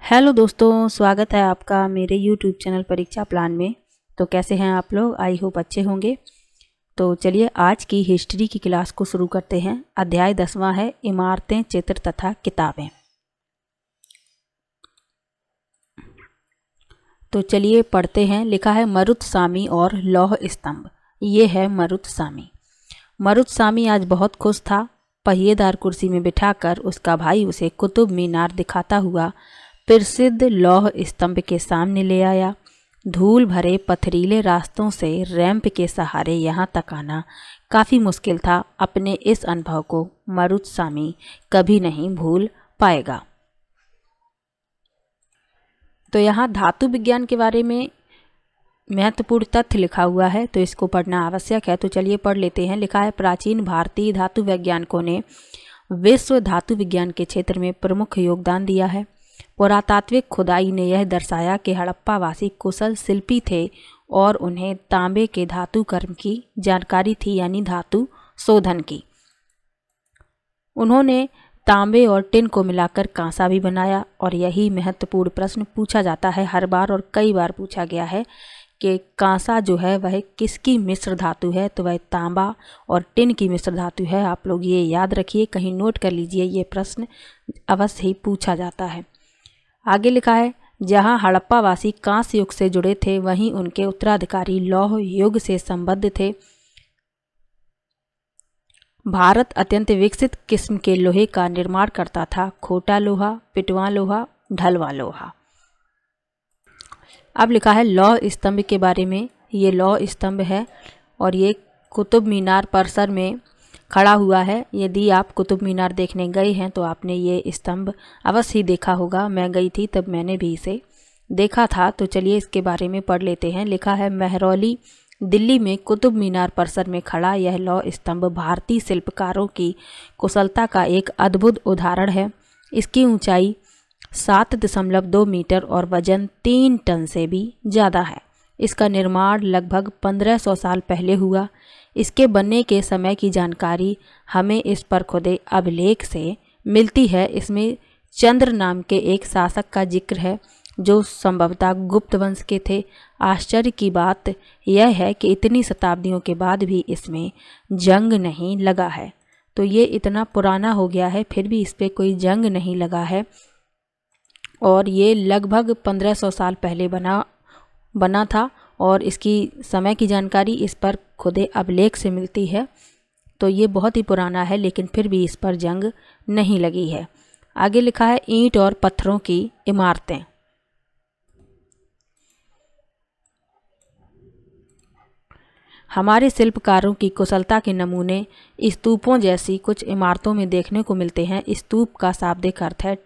Hello दोस्तों, स्वागत है आपका मेरे YouTube चैनल परीक्षा प्लान में। तो कैसे हैं आप लोग? आई होप अच्छे होंगे। तो चलिए आज की हिस्ट्री की क्लास को शुरू करते हैं। अध्याय 10वां है इमारतें, चित्र तथा किताबें। तो चलिए पढ़ते हैं। लिखा है मरुतसामी और लौह स्तंभ। ये है मरुतसामी। मरुतसामी आज बहुत खुश था। पहिएदार कुर्सी में बिठाकर उसका भाई उसे कुतुब मीनार दिखाता हुआ प्रसिद्ध लौह स्तंभ के सामने ले आया। धूल भरे पथरीले रास्तों से रैंप के सहारे यहाँ तक आना काफ़ी मुश्किल था। अपने इस अनुभव को मरुतसामी कभी नहीं भूल पाएगा। तो यहाँ धातु विज्ञान के बारे में महत्वपूर्ण तथ्य लिखा हुआ है, तो इसको पढ़ना आवश्यक है। तो चलिए पढ़ लेते हैं। लिखा है प्राचीन भारतीय धातु वैज्ञानिकों ने विश्व धातु विज्ञान के क्षेत्र में प्रमुख योगदान दिया है। पुरातात्विक खुदाई ने यह दर्शाया कि हड़प्पावासी कुशल शिल्पी थे और उन्हें तांबे के धातु कर्म की जानकारी थी, यानी धातु शोधन की। उन्होंने तांबे और टिन को मिलाकर कांसा भी बनाया। और यही महत्वपूर्ण प्रश्न पूछा जाता है हर बार, और कई बार पूछा गया है कि कांसा जो है वह किसकी मिश्र धातु है? तो वह तांबा और टिन की मिश्र धातु है। आप लोग ये याद रखिए, कहीं नोट कर लीजिए, ये प्रश्न अवश्य ही पूछा जाता है। आगे लिखा है जहां हड़प्पावासी कांस्य युग से जुड़े थे, वहीं उनके उत्तराधिकारी लौह युग से संबद्ध थे। भारत अत्यंत विकसित किस्म के लोहे का निर्माण करता था। खोटा लोहा, पिटवा लोहा, ढलवा लोहा। अब लिखा है लौह स्तंभ के बारे में। ये लौह स्तंभ है और ये कुतुब मीनार परिसर में खड़ा हुआ है। यदि आप कुतुब मीनार देखने गए हैं तो आपने ये स्तंभ अवश्य ही देखा होगा। मैं गई थी तब मैंने भी इसे देखा था। तो चलिए इसके बारे में पढ़ लेते हैं। लिखा है महरौली दिल्ली में कुतुब मीनार परिसर में खड़ा यह लौह स्तंभ भारतीय शिल्पकारों की कुशलता का एक अद्भुत उदाहरण है। इसकी ऊंचाई 7.2 मीटर और वजन 3 टन से भी ज़्यादा है। इसका निर्माण लगभग 1500 साल पहले हुआ। इसके बनने के समय की जानकारी हमें इस पर खुदे अभिलेख से मिलती है। इसमें चंद्र नाम के एक शासक का जिक्र है जो संभवतः गुप्त वंश के थे। आश्चर्य की बात यह है कि इतनी शताब्दियों के बाद भी इसमें जंग नहीं लगा है। तो ये इतना पुराना हो गया है फिर भी इस पर कोई जंग नहीं लगा है, और ये लगभग 1500 साल पहले बना था। और इसकी समय की जानकारी इस पर खुदे अभिलेख से मिलती है। तो ये बहुत ही पुराना है लेकिन फिर भी इस पर जंग नहीं लगी है। आगे लिखा है ईंट और पत्थरों की इमारतें। हमारे शिल्पकारों की कुशलता के नमूने स्तूपों जैसी कुछ इमारतों में देखने को मिलते हैं। स्तूप का शाब्दिक अर्थ है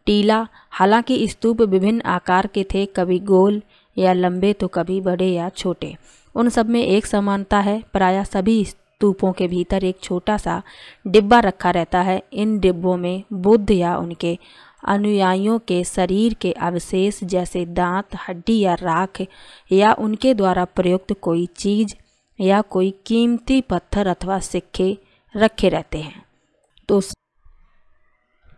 टीला। हालांकि स्तूप विभिन्न आकार के थे, कभी गोल या लंबे तो कभी बड़े या छोटे। उन सब में एक समानता है, प्रायः सभी स्तूपों के भीतर एक छोटा सा डिब्बा रखा रहता है। इन डिब्बों में बुद्ध या उनके अनुयायियों के शरीर के अवशेष जैसे दांत, हड्डी या राख, या उनके द्वारा प्रयुक्त कोई चीज़ या कोई कीमती पत्थर अथवा सिक्के रखे रहते हैं।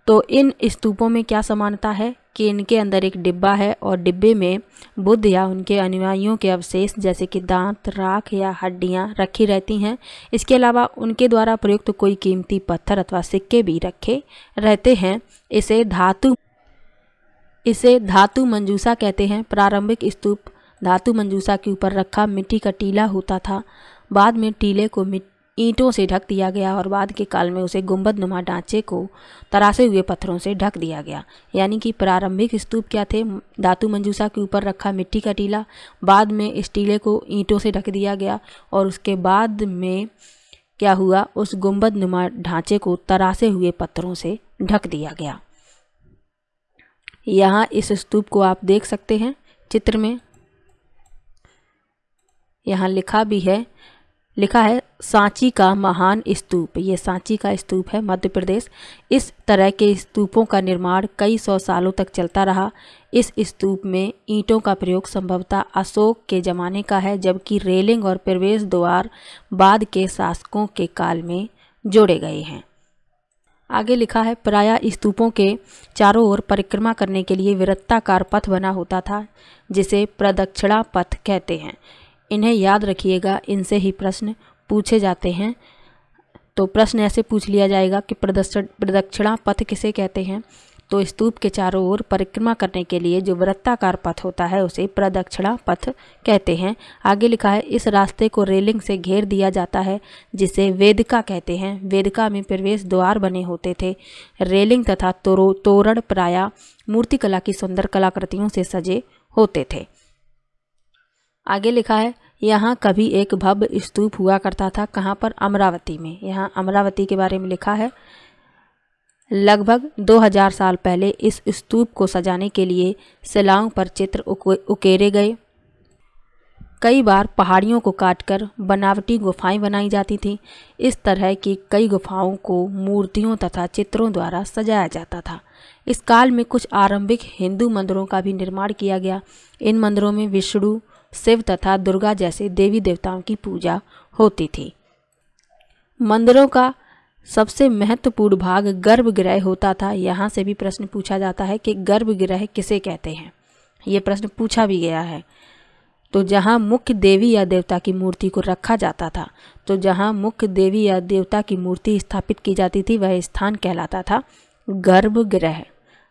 तो इन स्तूपों में क्या समानता है कि इनके अंदर एक डिब्बा है और डिब्बे में बुद्ध या उनके अनुयायियों के अवशेष जैसे कि दांत, राख या हड्डियां रखी रहती हैं। इसके अलावा उनके द्वारा प्रयुक्त कोई कीमती पत्थर अथवा सिक्के भी रखे रहते हैं। इसे धातु मंजूसा कहते हैं। प्रारंभिक स्तूप धातु मंजूसा के ऊपर रखा मिट्टी का टीला होता था। बाद में टीले को ईंटों से ढक दिया गया और बाद के काल में उसे गुंबदनुमा ढांचे को तरासे हुए पत्थरों से ढक दिया गया। यानी कि प्रारंभिक स्तूप क्या थे? धातु मंजूसा के ऊपर रखा मिट्टी का टीला, बाद में इस टीले को ईंटों से ढक दिया गया और उसके बाद में क्या हुआ? उस गुंबदनुमा ढांचे को तरासे हुए पत्थरों से ढक दिया गया। यहाँ इस स्तूप को आप देख सकते हैं चित्र में। यहाँ लिखा है सांची का महान स्तूप। ये सांची का स्तूप है, मध्य प्रदेश। इस तरह के स्तूपों का निर्माण कई सौ सालों तक चलता रहा। इस स्तूप में ईंटों का प्रयोग संभवतः अशोक के ज़माने का है, जबकि रेलिंग और प्रवेश द्वार बाद के शासकों के काल में जोड़े गए हैं। आगे लिखा है, प्रायः स्तूपों के चारों ओर परिक्रमा करने के लिए वृत्ताकार पथ बना होता था, जिसे प्रदक्षिणा पथ कहते हैं। इन्हें याद रखिएगा, इनसे ही प्रश्न पूछे जाते हैं। तो प्रश्न ऐसे पूछ लिया जाएगा कि प्रदक्षिणा पथ किसे कहते हैं, तो स्तूप के चारों ओर परिक्रमा करने के लिए जो वृत्ताकार पथ होता है उसे प्रदक्षिणा पथ कहते हैं। आगे लिखा है, इस रास्ते को रेलिंग से घेर दिया जाता है, जिसे वेदिका कहते हैं। वेदिका में प्रवेश द्वार बने होते थे। रेलिंग तथा तोरण प्रायः मूर्तिकला की सुंदर कलाकृतियों से सजे होते थे। आगे लिखा है, यहाँ कभी एक भव्य स्तूप हुआ करता था। कहाँ पर? अमरावती में। यहाँ अमरावती के बारे में लिखा है, लगभग 2000 साल पहले इस स्तूप को सजाने के लिए शिलाओं पर चित्र उकेरे गए। कई बार पहाड़ियों को काटकर बनावटी गुफाएं बनाई जाती थीं। इस तरह की कई गुफाओं को मूर्तियों तथा चित्रों द्वारा सजाया जाता था। इस काल में कुछ आरंभिक हिंदू मंदिरों का भी निर्माण किया गया। इन मंदिरों में विष्णु, शिव तथा दुर्गा जैसे देवी देवताओं की पूजा होती थी। मंदिरों का सबसे महत्वपूर्ण भाग गर्भगृह होता था। यहाँ से भी प्रश्न पूछा जाता है कि गर्भगृह किसे कहते हैं। ये प्रश्न पूछा भी गया है। तो जहाँ मुख्य देवी या देवता की मूर्ति को रखा जाता था, तो जहाँ मुख्य देवी या देवता की मूर्ति स्थापित की जाती थी वह स्थान कहलाता था गर्भगृह।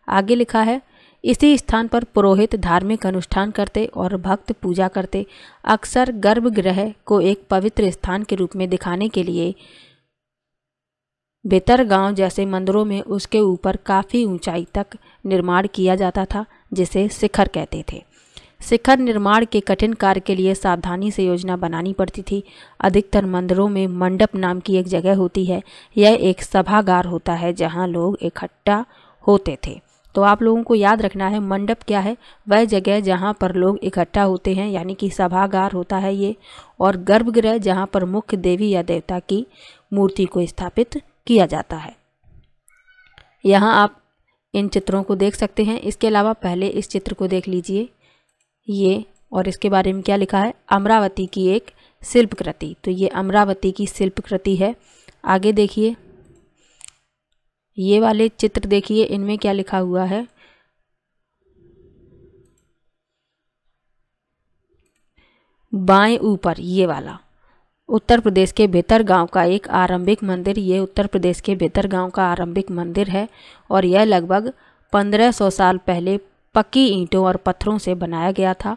आगे लिखा है, इसी स्थान पर पुरोहित धार्मिक अनुष्ठान करते और भक्त पूजा करते। अक्सर गर्भगृह को एक पवित्र स्थान के रूप में दिखाने के लिए भितरगांव जैसे मंदिरों में उसके ऊपर काफ़ी ऊंचाई तक निर्माण किया जाता था, जिसे शिखर कहते थे। शिखर निर्माण के कठिन कार्य के लिए सावधानी से योजना बनानी पड़ती थी। अधिकतर मंदिरों में मंडप नाम की एक जगह होती है। यह एक सभागार होता है जहां लोग इकट्ठा होते थे। तो आप लोगों को याद रखना है, मंडप क्या है? वह जगह जहां पर लोग इकट्ठा होते हैं, यानी कि सभागार होता है ये। और गर्भगृह जहां पर मुख्य देवी या देवता की मूर्ति को स्थापित किया जाता है। यहाँ आप इन चित्रों को देख सकते हैं। इसके अलावा पहले इस चित्र को देख लीजिए ये, और इसके बारे में क्या लिखा है, अमरावती की एक शिल्पकृति। तो ये अमरावती की शिल्पकृति है। आगे देखिए, ये वाले चित्र देखिए, इनमें क्या लिखा हुआ है, बाएं ऊपर ये वाला उत्तर प्रदेश के भितरगांव का एक आरंभिक मंदिर। ये उत्तर प्रदेश के भितरगांव का आरंभिक मंदिर है और यह लगभग 1500 साल पहले पक्की ईंटों और पत्थरों से बनाया गया था।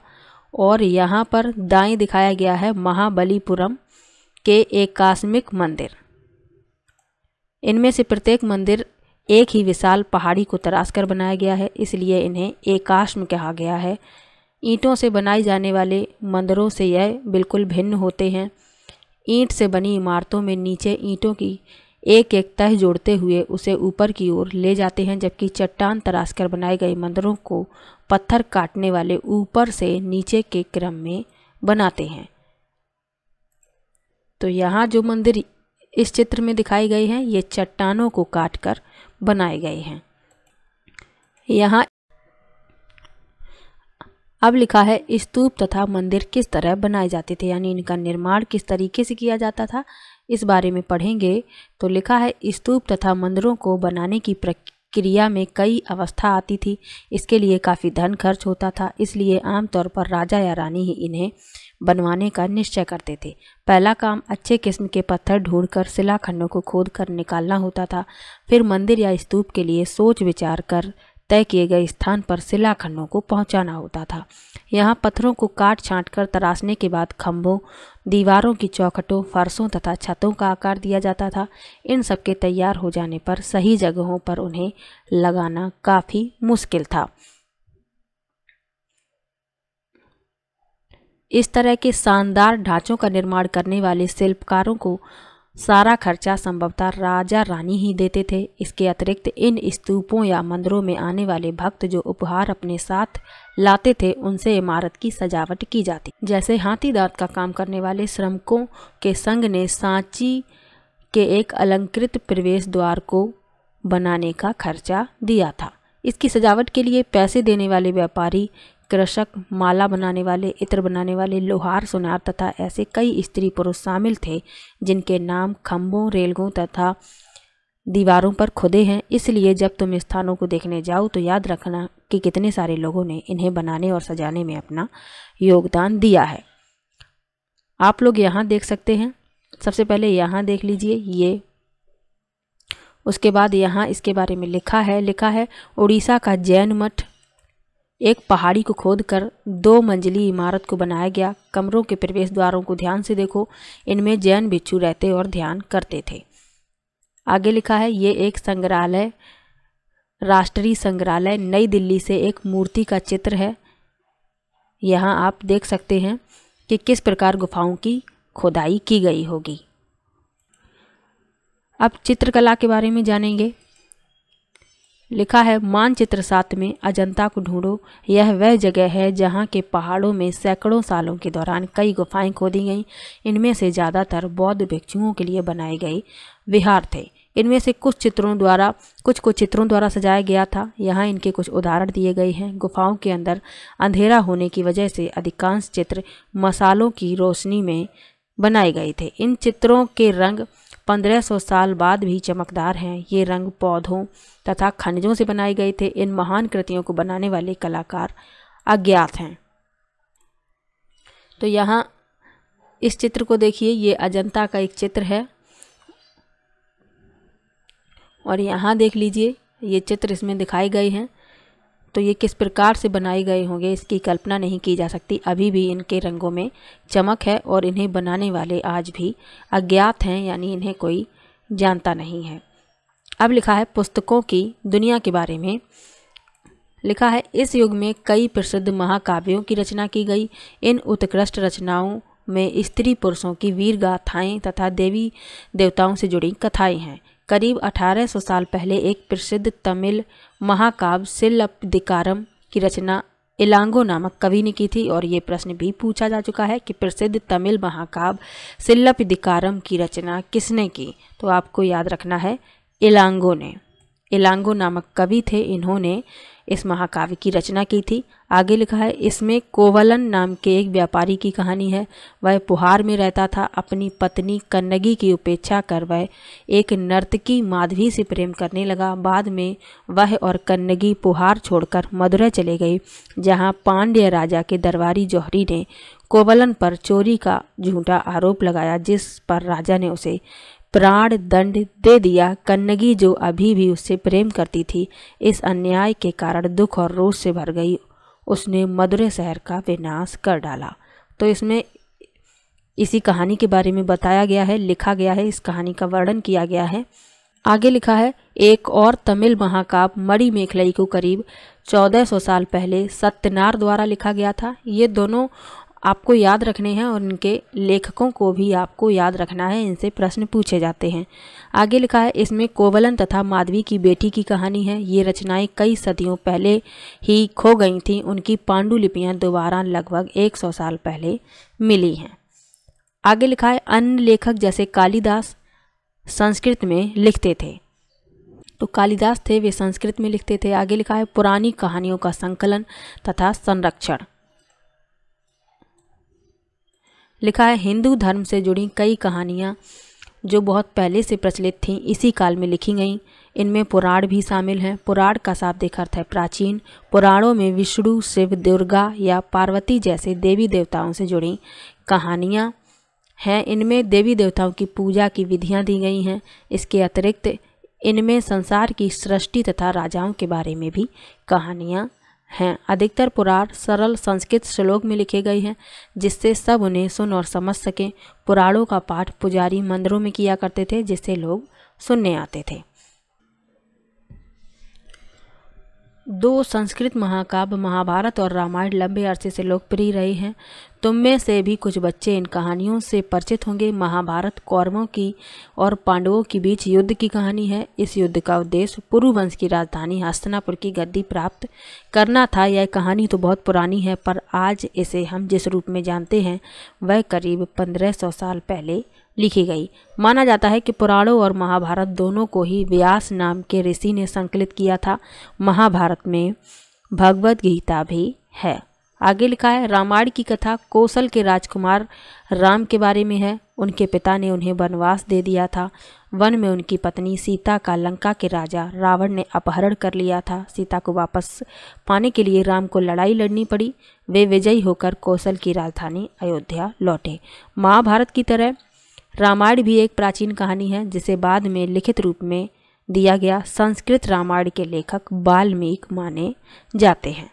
और यहाँ पर दाएं दिखाया गया है महाबलीपुरम के एकाश्मिक मंदिर। इनमें से प्रत्येक मंदिर एक ही विशाल पहाड़ी को तराश कर बनाया गया है, इसलिए इन्हें एकाश्म कहा गया है। ईंटों से बनाई जाने वाले मंदिरों से यह बिल्कुल भिन्न होते हैं। ईंट से बनी इमारतों में नीचे ईंटों की एक एक तह जोड़ते हुए उसे ऊपर की ओर ले जाते हैं, जबकि चट्टान तराश कर बनाए गए मंदिरों को पत्थर काटने वाले ऊपर से नीचे के क्रम में बनाते हैं। तो यहाँ जो मंदिर इस चित्र में दिखाए गए हैं ये चट्टानों को काटकर बनाए गए हैं। यहाँ अब लिखा है, स्तूप तथा मंदिर किस तरह बनाए जाते थे, यानी इनका निर्माण किस तरीके से किया जाता था, इस बारे में पढ़ेंगे। तो लिखा है, स्तूप तथा मंदिरों को बनाने की प्रक्रिया में कई अवस्था आती थी। इसके लिए काफ़ी धन खर्च होता था, इसलिए आमतौर पर राजा या रानी ही इन्हें बनवाने का निश्चय करते थे। पहला काम अच्छे किस्म के पत्थर ढूंढकर शिलाखंडों को खोद कर निकालना होता था। फिर मंदिर या स्तूप के लिए सोच विचार कर तय किए गए स्थान पर शिलाखंडों को पहुंचाना होता था। यहाँ पत्थरों को काट छांट कर तराशने के बाद खंभों, दीवारों की चौखटों, फर्शों तथा छतों का आकार दिया जाता था। इन सब के तैयार हो जाने पर सही जगहों पर उन्हें लगाना काफ़ी मुश्किल था। इस तरह के शानदार ढांचों का निर्माण करने वाले शिल्पकारों को सारा खर्चा संभवतः राजा रानी ही देते थे। इसके अतिरिक्त इन स्तूपों या मंदिरों में आने वाले भक्त जो उपहार अपने साथ लाते थे उनसे इमारत की सजावट की जाती। जैसे हाथी दांत का काम करने वाले श्रमिकों के संघ ने सांची के एक अलंकृत प्रवेश द्वार को बनाने का खर्चा दिया था। इसकी सजावट के लिए पैसे देने वाले व्यापारी, कृषक, माला बनाने वाले, इत्र बनाने वाले, लोहार, सुनार तथा ऐसे कई स्त्री पुरुष शामिल थे जिनके नाम खंभों, रेलगों तथा दीवारों पर खुदे हैं, इसलिए जब तुम स्थानों को देखने जाओ तो याद रखना कि कितने सारे लोगों ने इन्हें बनाने और सजाने में अपना योगदान दिया है। आप लोग यहाँ देख सकते हैं, सबसे पहले यहाँ देख लीजिए ये, उसके बाद यहाँ इसके बारे में लिखा है उड़ीसा का जैन मठ। एक पहाड़ी को खोदकर 2 मंजिली इमारत को बनाया गया। कमरों के प्रवेश द्वारों को ध्यान से देखो, इनमें जैन भिक्षु रहते और ध्यान करते थे। आगे लिखा है ये एक संग्रहालय, राष्ट्रीय संग्रहालय नई दिल्ली से एक मूर्ति का चित्र है। यहाँ आप देख सकते हैं कि किस प्रकार गुफाओं की खुदाई की गई होगी। अब चित्रकला के बारे में जानेंगे। लिखा है मानचित्र 7 में अजंता को ढूंढो। यह वह जगह है जहाँ के पहाड़ों में सैकड़ों सालों के दौरान कई गुफाएं खोदी गईं। इनमें से ज़्यादातर बौद्ध भिक्षुओं के लिए बनाए गए विहार थे। इनमें से कुछ को चित्रों द्वारा सजाया गया था। यहाँ इनके कुछ उदाहरण दिए गए हैं। गुफाओं के अंदर अंधेरा होने की वजह से अधिकांश चित्र मसालों की रोशनी में बनाए गए थे। इन चित्रों के रंग 1500 साल बाद भी चमकदार हैं। ये रंग पौधों तथा खनिजों से बनाए गए थे। इन महान कृतियों को बनाने वाले कलाकार अज्ञात हैं। तो यहाँ इस चित्र को देखिए, ये अजंता का एक चित्र है और यहाँ देख लीजिए ये चित्र इसमें दिखाए गए हैं। तो ये किस प्रकार से बनाए गए होंगे इसकी कल्पना नहीं की जा सकती। अभी भी इनके रंगों में चमक है और इन्हें बनाने वाले आज भी अज्ञात हैं, यानी इन्हें कोई जानता नहीं है। अब लिखा है पुस्तकों की दुनिया के बारे में। लिखा है इस युग में कई प्रसिद्ध महाकाव्यों की रचना की गई। इन उत्कृष्ट रचनाओं में स्त्री पुरुषों की वीर गाथाएँ तथा देवी देवताओं से जुड़ी कथाएँ हैं। करीब 1800 साल पहले एक प्रसिद्ध तमिल महाकाव्य सिलप्पदिकारम की रचना इलांगो नामक कवि ने की थी। और ये प्रश्न भी पूछा जा चुका है कि प्रसिद्ध तमिल महाकाव्य सिलप्पदिकारम की रचना किसने की, तो आपको याद रखना है इलांगो ने। इलांगो नामक कवि थे, इन्होंने इस महाकाव्य की रचना की थी। आगे लिखा है इसमें कोवलन नाम के एक व्यापारी की कहानी है। वह पुहार में रहता था। अपनी पत्नी कन्नगी की उपेक्षा कर वह एक नर्तकी माधवी से प्रेम करने लगा। बाद में वह और कन्नगी पुहार छोड़कर मदुरै चले गए, जहां पांड्य राजा के दरबारी जौहरी ने कोवलन पर चोरी का झूठा आरोप लगाया, जिस पर राजा ने उसे प्राण दंड दे दिया। कन्नगी, जो अभी भी उससे प्रेम करती थी, इस अन्याय के कारण दुख और रोष से भर गई। उसने मदुरै शहर का विनाश कर डाला। तो इसमें इसी कहानी के बारे में बताया गया है, लिखा गया है, इस कहानी का वर्णन किया गया है। आगे लिखा है एक और तमिल महाकाव्य मणिमेखलाई को करीब 1400 साल पहले सत्यनार द्वारा लिखा गया था। ये दोनों आपको याद रखने हैं और इनके लेखकों को भी आपको याद रखना है, इनसे प्रश्न पूछे जाते हैं। आगे लिखा है इसमें कोवलन तथा माधवी की बेटी की कहानी है। ये रचनाएं कई सदियों पहले ही खो गई थीं। उनकी पांडुलिपियां दोबारा लगभग 100 साल पहले मिली हैं। आगे लिखा है अन्य लेखक जैसे कालिदास संस्कृत में लिखते थे। तो कालिदास थे, वे संस्कृत में लिखते थे। आगे लिखा है पुरानी कहानियों का संकलन तथा संरक्षण। लिखा है हिंदू धर्म से जुड़ी कई कहानियाँ जो बहुत पहले से प्रचलित थीं, इसी काल में लिखी गईं। इनमें पुराण भी शामिल हैं। पुराण का शाब्दिक अर्थ है प्राचीन। पुराणों में विष्णु, शिव, दुर्गा या पार्वती जैसे देवी देवताओं से जुड़ी कहानियाँ हैं। इनमें देवी देवताओं की पूजा की विधियाँ दी गई हैं। इसके अतिरिक्त इनमें संसार की सृष्टि तथा राजाओं के बारे में भी कहानियाँ हैं। अधिकतर पुराण सरल संस्कृत श्लोक में लिखे गए हैं, जिससे सब उन्हें सुन और समझ सकें। पुराणों का पाठ पुजारी मंदिरों में किया करते थे, जिससे लोग सुनने आते थे। 2 संस्कृत महाकाव्य महाभारत और रामायण लंबे अरसे से लोकप्रिय रहे हैं। तुम में से भी कुछ बच्चे इन कहानियों से परिचित होंगे। महाभारत कौरवों की और पांडवों के बीच युद्ध की कहानी है। इस युद्ध का उद्देश्य पुरु वंश की राजधानी हस्तिनापुर की गद्दी प्राप्त करना था। यह कहानी तो बहुत पुरानी है, पर आज इसे हम जिस रूप में जानते हैं वह करीब 1500 साल पहले लिखी गई। माना जाता है कि पुराणों और महाभारत दोनों को ही व्यास नाम के ऋषि ने संकलित किया था। महाभारत में भगवद गीता भी है। आगे लिखा है रामायण की कथा कौशल के राजकुमार राम के बारे में है। उनके पिता ने उन्हें वनवास दे दिया था। वन में उनकी पत्नी सीता का लंका के राजा रावण ने अपहरण कर लिया था। सीता को वापस पाने के लिए राम को लड़ाई लड़नी पड़ी। वे विजयी होकर कौशल की राजधानी अयोध्या लौटे। महाभारत की तरह रामायण भी एक प्राचीन कहानी है जिसे बाद में लिखित रूप में दिया गया। संस्कृत रामायण के लेखक वाल्मीकि माने जाते हैं।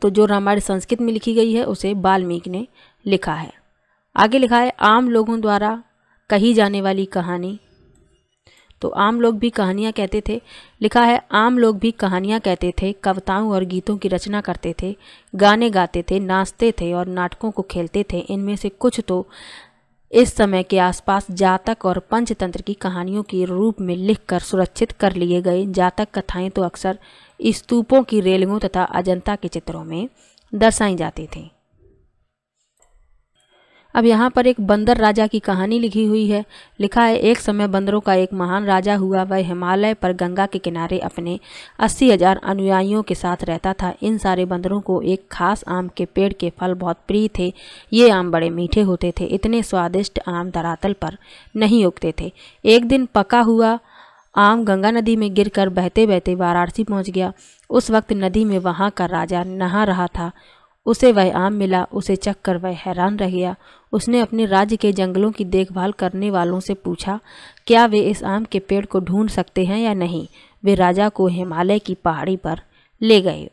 तो जो रामायण संस्कृत में लिखी गई है उसे वाल्मीकि ने लिखा है। आगे लिखा है आम लोगों द्वारा कही जाने वाली कहानी। तो आम लोग भी कहानियाँ कहते थे। लिखा है आम लोग भी कहानियाँ कहते थे, कविताओं और गीतों की रचना करते थे, गाने गाते थे, नाचते थे और नाटकों को खेलते थे। इनमें से कुछ तो इस समय के आसपास जातक और पंचतंत्र की कहानियों के रूप में लिखकर सुरक्षित कर लिए गए। जातक कथाएं तो अक्सर स्तूपों की रेलिंगों तथा अजंता के चित्रों में दर्शाई जाती थी। अब यहाँ पर एक बंदर राजा की कहानी लिखी हुई है। लिखा है एक समय बंदरों का एक महान राजा हुआ। वह हिमालय पर गंगा के किनारे अपने 80,000 अनुयायियों के साथ रहता था। इन सारे बंदरों को एक खास आम के पेड़ के फल बहुत प्रिय थे। ये आम बड़े मीठे होते थे। इतने स्वादिष्ट आम धरातल पर नहीं उगते थे। एक दिन पका हुआ आम गंगा नदी में गिरकर बहते बहते वाराणसी पहुंच गया। उस वक्त नदी में वहां का राजा नहा रहा था। उसे वह आम मिला। उसे चखकर वह हैरान रह गया। उसने अपने राज्य के जंगलों की देखभाल करने वालों से पूछा, क्या वे इस आम के पेड़ को ढूंढ सकते हैं या नहीं। वे राजा को हिमालय की पहाड़ी पर ले गए।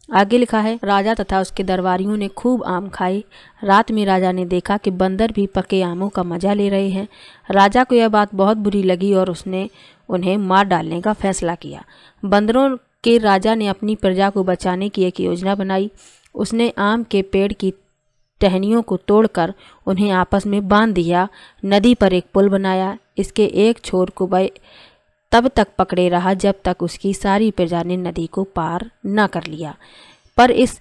आगे लिखा है राजा तथा उसके दरबारियों ने खूब आम खाए। रात में राजा ने देखा कि बंदर भी पके आमों का मजा ले रहे हैं। राजा को यह बात बहुत बुरी लगी और उसने उन्हें मार डालने का फैसला किया। बंदरों के राजा ने अपनी प्रजा को बचाने की एक योजना बनाई। उसने आम के पेड़ की टहनियों को तोड़कर उन्हें आपस में बांध दिया। नदी पर एक पुल बनाया। इसके एक छोर को वह तब तक पकड़े रहा जब तक उसकी सारी प्रजा ने नदी को पार न कर लिया। पर इस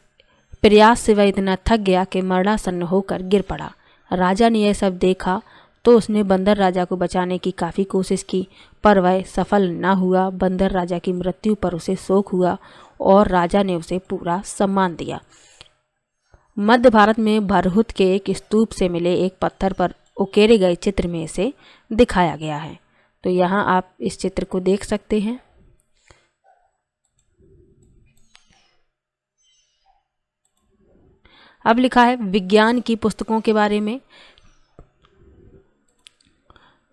प्रयास से वह इतना थक गया कि मरणासन्न होकर गिर पड़ा। राजा ने यह सब देखा तो उसने बंदर राजा को बचाने की काफ़ी कोशिश की, पर वह सफल न हुआ। बंदर राजा की मृत्यु पर उसे शोक हुआ और राजा ने उसे पूरा सम्मान दिया। मध्य भारत में भरहुत के एक स्तूप से मिले एक पत्थर पर उकेरे गए चित्र में इसे दिखाया गया है। तो यहाँ आप इस चित्र को देख सकते हैं। अब लिखा है विज्ञान की पुस्तकों के बारे में।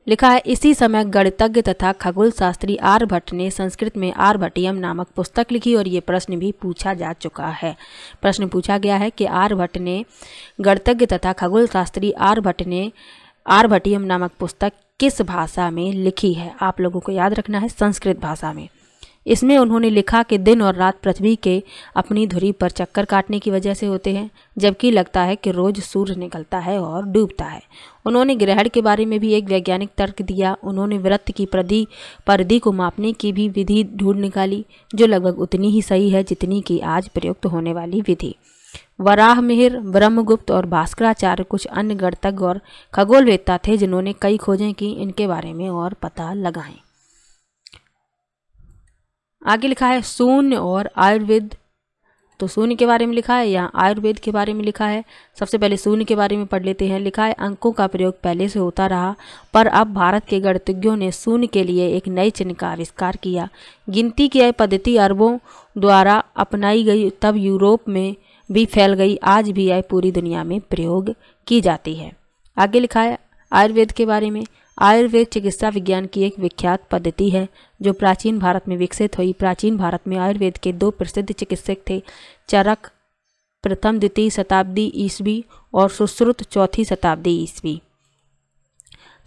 लिखा है इसी समय गणितज्ञ तथा खगोल शास्त्री आर्यभट्ट ने संस्कृत में आर्यभट्टियम नामक पुस्तक लिखी और ये प्रश्न भी पूछा जा चुका है। प्रश्न पूछा गया है कि आर्यभट्ट ने गणितज्ञ तथा खगोल शास्त्री आर्यभट्ट ने आर्यभट्टियम नामक पुस्तक किस भाषा में लिखी है। आप लोगों को याद रखना है संस्कृत भाषा में। इसमें उन्होंने लिखा कि दिन और रात पृथ्वी के अपनी धुरी पर चक्कर काटने की वजह से होते हैं, जबकि लगता है कि रोज सूर्य निकलता है और डूबता है। उन्होंने ग्रहण के बारे में भी एक वैज्ञानिक तर्क दिया। उन्होंने वृत्त की परिधि को मापने की भी विधि ढूंढ निकाली जो लगभग उतनी ही सही है जितनी की आज प्रयुक्त होने वाली विधि। वराहमिहिर, ब्रह्मगुप्त और भास्कराचार्य कुछ अन्य गणितज्ञ और खगोलवेत्ता थे जिन्होंने कई खोजें की इनके बारे में और पता लगाएं। आगे लिखा है शून्य और आयुर्वेद। तो शून्य के बारे में लिखा है, यहाँ आयुर्वेद के बारे में लिखा है। सबसे पहले शून्य के बारे में पढ़ लेते हैं। लिखा है अंकों का प्रयोग पहले से होता रहा, पर अब भारत के गणितज्ञों ने शून्य के लिए एक नए चिन्ह का आविष्कार किया। गिनती की यह पद्धति अरबों द्वारा अपनाई गई, तब यूरोप में भी फैल गई। आज भी यह पूरी दुनिया में प्रयोग की जाती है। आगे लिखा है आयुर्वेद के बारे में। आयुर्वेद चिकित्सा विज्ञान की एक विख्यात पद्धति है जो प्राचीन भारत में विकसित हुई। प्राचीन भारत में आयुर्वेद के दो प्रसिद्ध चिकित्सक थे, चरक प्रथम द्वितीय शताब्दी ईस्वी और सुश्रुत चौथी शताब्दी ईस्वी।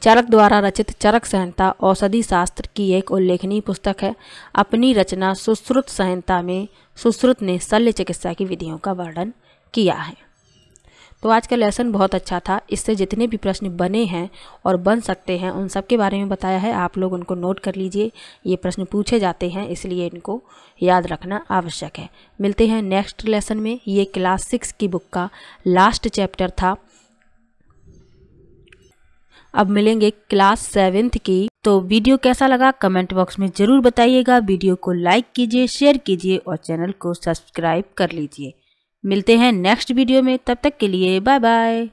चरक द्वारा रचित चरक संहिता औषधि शास्त्र की एक उल्लेखनीय पुस्तक है। अपनी रचना सुश्रुत संहिता में सुश्रुत ने शल्य चिकित्सा की विधियों का वर्णन किया है। तो आज का लेसन बहुत अच्छा था। इससे जितने भी प्रश्न बने हैं और बन सकते हैं उन सब के बारे में बताया है। आप लोग उनको नोट कर लीजिए। ये प्रश्न पूछे जाते हैं इसलिए इनको याद रखना आवश्यक है। मिलते हैं नेक्स्ट लेसन में। ये क्लास 6 की बुक का लास्ट चैप्टर था। अब मिलेंगे क्लास 7 की। तो वीडियो कैसा लगा कमेंट बॉक्स में ज़रूर बताइएगा। वीडियो को लाइक कीजिए, शेयर कीजिए और चैनल को सब्सक्राइब कर लीजिए। मिलते हैं नेक्स्ट वीडियो में। तब तक के लिए बाय बाय।